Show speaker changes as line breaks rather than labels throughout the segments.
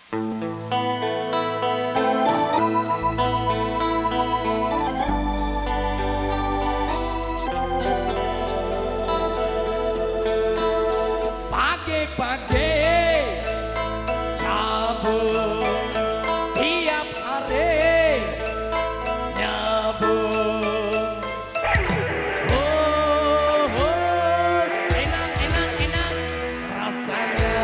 Pagi-pagi sabun tiap hari nyabun. Enak rasanya.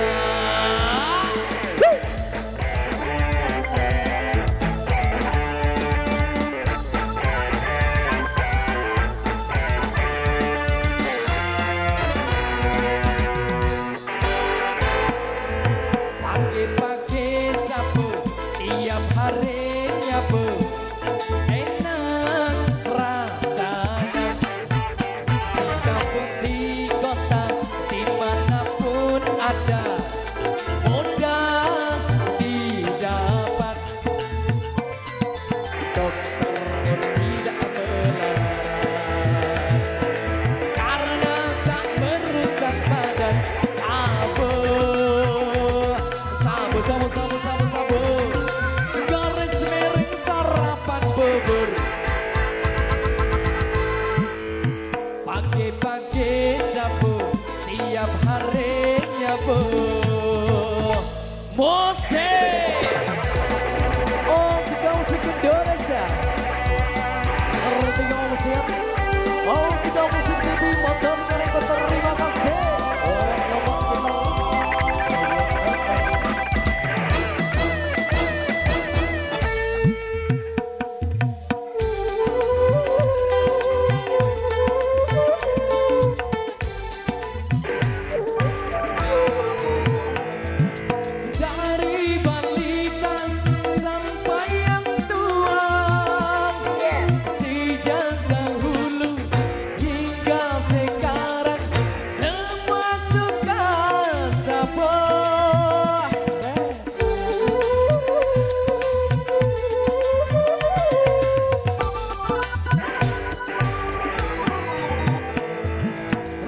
Pagi-pagi sabun tiap hari nyabun. Enak rasanya. Kampung di kota dimanapun ada, mudah didapat. Dokter pun tidak melarang karena tak merusak badan. Sabun garis miring sarapan bubur. Pagi-pagi sabun tiap hari nyabun. Musik, oh kita musik Indonesia. Ketika musik, oh kita musik TV motor mereka terima kasih. Oh dari balikan sampai yang tua, sejak dahulu hingga sekarang semua suka sabun.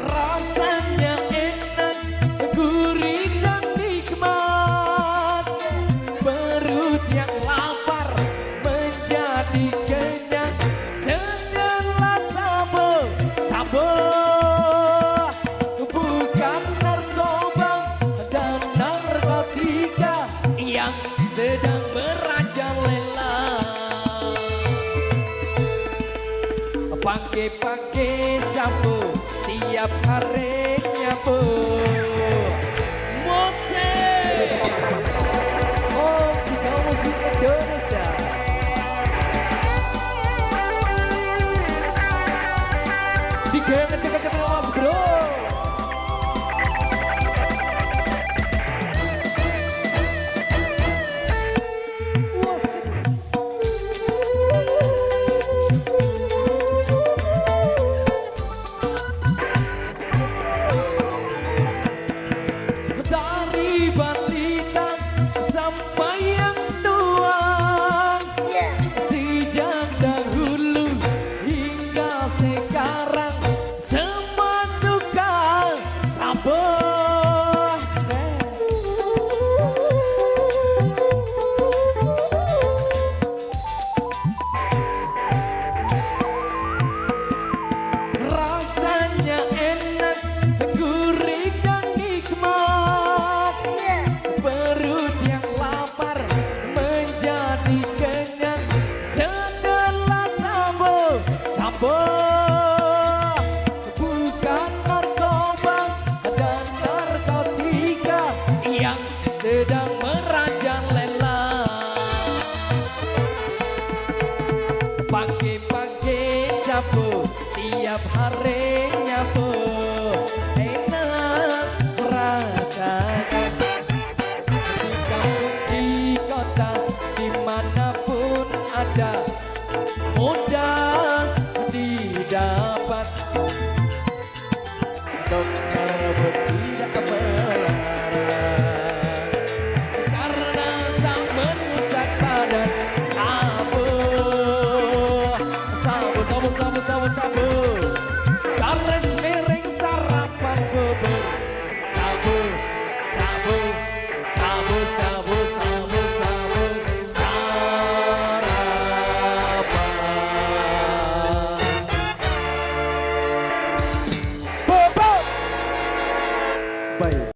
Rasanya enak, gurih dan nikmat. Perut yang lapar menjadi kenyang setelah sabun. Sabun bukan narkoba dan narkotika yang sedang merajalela. Pagi-pagi sabun tiap hari